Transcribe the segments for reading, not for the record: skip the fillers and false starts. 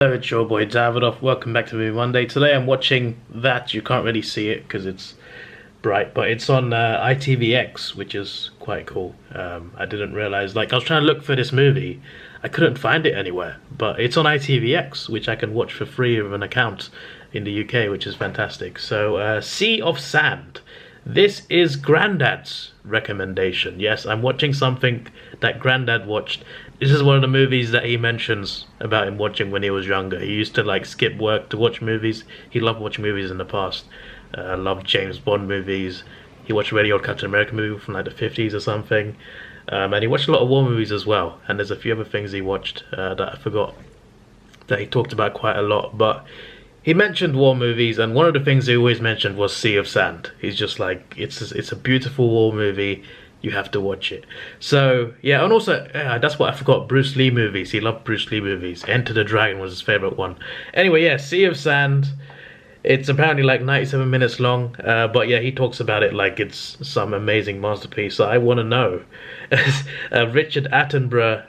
Hello, it's your boy Davidoff. Welcome back to Movie Monday. Today I'm watching that. You can't really see it because it's bright, but it's on ITVX, which is quite cool. I didn't realize, I was trying to look for this movie, I couldn't find it anywhere, but it's on ITVX, which I can watch for free with an account in the UK, which is fantastic. So, Sea of Sand. This is Grandad's recommendation. Yes, I'm watching something that Grandad watched. This is one of the movies that he mentions about him watching when he was younger. He used to skip work to watch movies. He loved watching movies in the past. Loved James Bond movies. He watched a really old Captain America movie from the 50s or something. And he watched a lot of war movies as well. And there's a few other things he watched that I forgot that he talked about quite a lot. But he mentioned war movies, and one of the things he always mentioned was Sea of Sand. He's just like, it's a beautiful war movie. You have to watch it. So yeah, and also that's what I forgot. Bruce Lee movies. He loved Bruce Lee movies. Enter the Dragon was his favorite one. Anyway, yeah, Sea of Sand. It's apparently 97 minutes long, but yeah, he talks about it like it's some amazing masterpiece. So I want to know. Richard Attenborough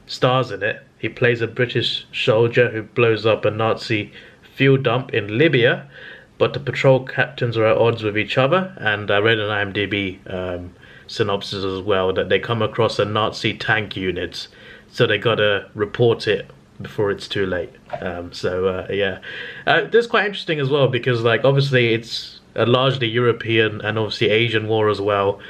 stars in it. He plays a British soldier who blows up a Nazi fuel dump in Libya, but the patrol captains are at odds with each other. And I read an IMDb synopsis as well that they come across a Nazi tank unit, so they gotta report it before it's too late. Yeah, this is quite interesting as well because obviously it's a largely European and obviously Asian war as well,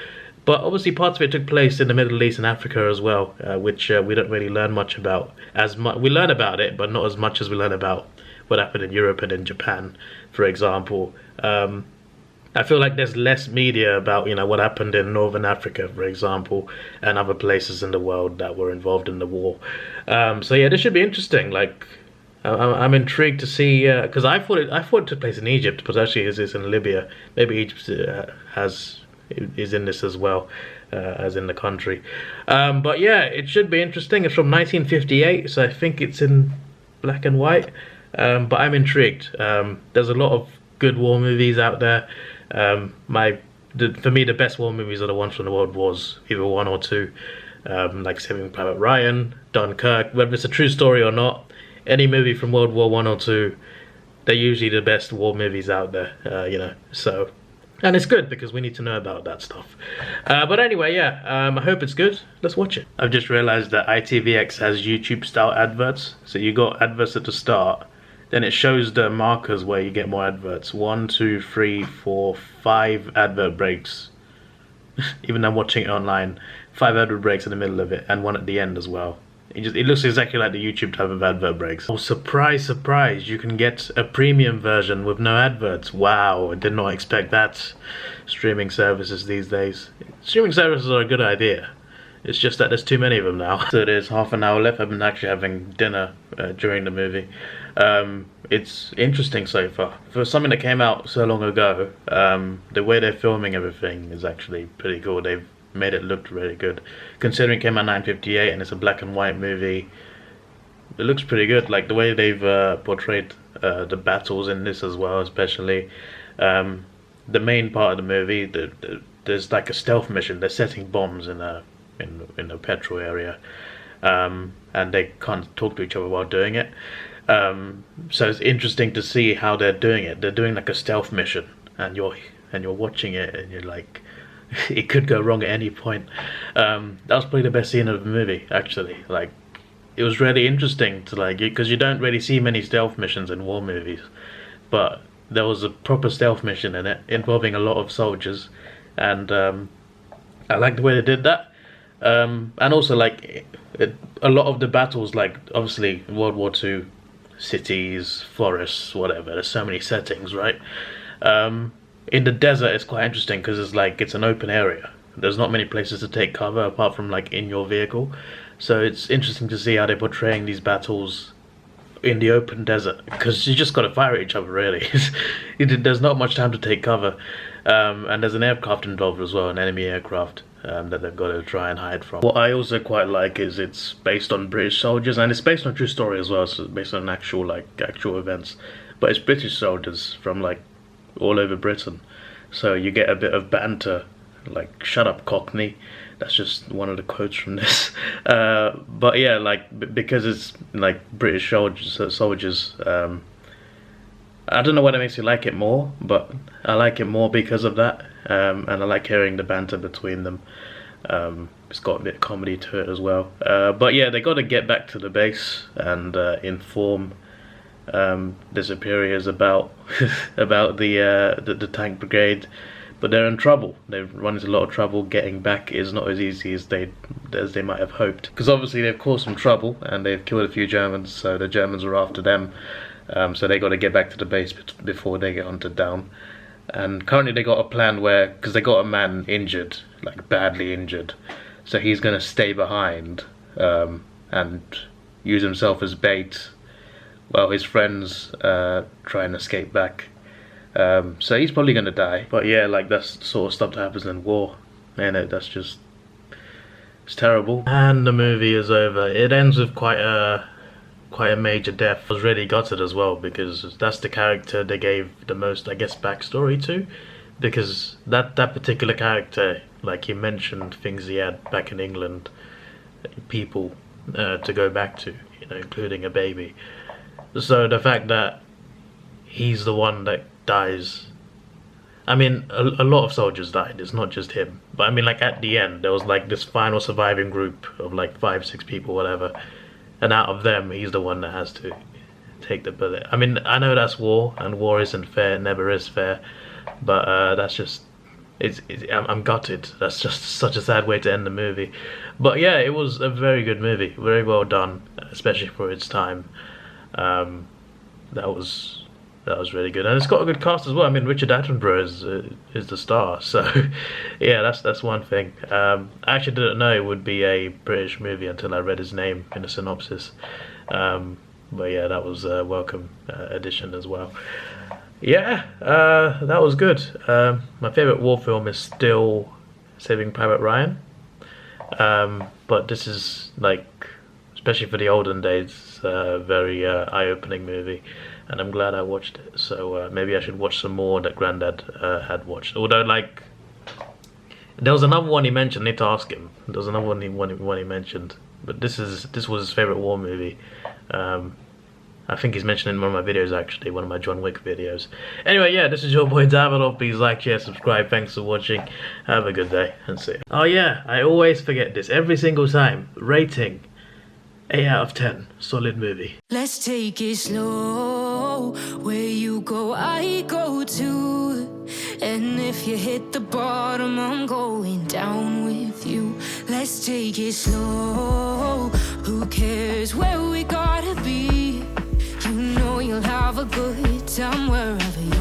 but obviously parts of it took place in the Middle East and Africa as well, which we don't really learn much about. We learn about it, but not as much as we learn about what happened in Europe and in Japan, for example. I feel like there's less media about what happened in Northern Africa, for example, and other places in the world that were involved in the war. So yeah, this should be interesting. I'm intrigued to see because I thought it took place in Egypt, but actually it's in Libya. Maybe Egypt is in this as well as in the country. But yeah, it should be interesting. It's from 1958, so I think it's in black and white. But I'm intrigued. There's a lot of good war movies out there. For me, the best war movies are the ones from the World Wars, either 1 or 2, like Saving Private Ryan, Dunkirk. Whether it's a true story or not, any movie from World War 1 or 2, they're usually the best war movies out there. So, and it's good because we need to know about that stuff. But anyway, yeah, I hope it's good. Let's watch it. I've just realized that ITVX has YouTube style adverts. So you got adverts at the start. Then it shows the markers where you get more adverts. 1, 2, 3, 4, 5 advert breaks. Even though I'm watching it online, 5 advert breaks in the middle of it, and 1 at the end as well. It looks exactly like the YouTube type of advert breaks. Oh, surprise, surprise! You can get a premium version with no adverts. Wow, I did not expect that. Streaming services these days. Streaming services are a good idea. It's just that there's too many of them now. So there's half an hour left. I've been actually having dinner during the movie. It's interesting so far. For something that came out so long ago, the way they're filming everything is actually pretty cool. They've made it look really good. Considering it came out in 1958 and it's a black and white movie, it looks pretty good. Like the way they've portrayed the battles in this as well, especially. The main part of the movie, there's like a stealth mission. They're setting bombs in a petrol area, and they can't talk to each other while doing it. So it's interesting to see how they're doing it. They're doing like a stealth mission, and you're watching it, and you're like, it could go wrong at any point. That was probably the best scene of the movie, actually. It was really interesting to because you don't really see many stealth missions in war movies, but there was a proper stealth mission in it involving a lot of soldiers, and I like the way they did that. And also a lot of the battles, obviously World War II, cities, forests, whatever, there's so many settings, right? In the desert it's quite interesting because it's an open area. There's not many places to take cover apart from in your vehicle, so it's interesting to see how they're portraying these battles in the open desert, because you just got to fire at each other really. There's not much time to take cover, and there's an aircraft involved as well, an enemy aircraft that they've got to try and hide from. What I also quite like is it's based on British soldiers, and it's based on a true story as well, so it's based on actual events, but it's British soldiers from all over Britain, so you get a bit of banter like "Shut up, Cockney." That's just one of the quotes from this. But yeah, like because it's like British soldiers. I don't know whether it makes you like it more, but I like it more because of that. And I like hearing the banter between them. It's got a bit of comedy to it as well. But yeah, they got to get back to the base and inform the superiors about about the tank brigade. But they're in trouble. They've run into a lot of trouble. Getting back is not as easy as they might have hoped. Because obviously they've caused some trouble and they've killed a few Germans, so the Germans are after them. So they got to get back to the base before they get hunted down. And currently they got a plan where, because they got a man injured, like badly injured, so he's going to stay behind and use himself as bait while his friends try and escape back. So he's probably going to die. But yeah, like that's the sort of stuff that happens in war, and that's just, it's terrible. And the movie is over. It ends with quite a major death. I was really gutted as well, because that's the character they gave the most, I guess, backstory to, because that particular character, like, he mentioned things he had back in England, people to go back to, you know, including a baby. So the fact that he's the one that dies, I mean, a lot of soldiers died, it's not just him, but I mean, like, at the end there was like this final surviving group of like 5-6 people, whatever, and out of them he's the one that has to take the bullet. I mean, I know that's war, and war isn't fair, it never is fair, but that's just, I'm gutted. That's just such a sad way to end the movie. But yeah, it was a very good movie, very well done, especially for its time. That was really good, and it's got a good cast as well. I mean, Richard Attenborough is the star, so yeah, that's one thing. I actually didn't know it would be a British movie until I read his name in the synopsis. But yeah, that was a welcome addition as well. Yeah, that was good. My favourite war film is still Saving Private Ryan, but this is, like, especially for the olden days, a very eye-opening movie, and I'm glad I watched it. So maybe I should watch some more that Grandad had watched. Although, like, there was another one he mentioned. I need to ask him. There was another one he mentioned, but this was his favourite war movie. I think he's mentioned it in one of my videos, actually, one of my John Wick videos. Anyway, yeah, this is your boy Davidoff. Please like, share, subscribe. Thanks for watching. Have a good day, and see you. Oh yeah, I always forget this every single time. Rating 8 out of 10. Solid movie. Let's take it slow. Where you go, I go too. And if you hit the bottom, I'm going down with you. Let's take it slow. Who cares where we gotta be? You know you'll have a good time wherever you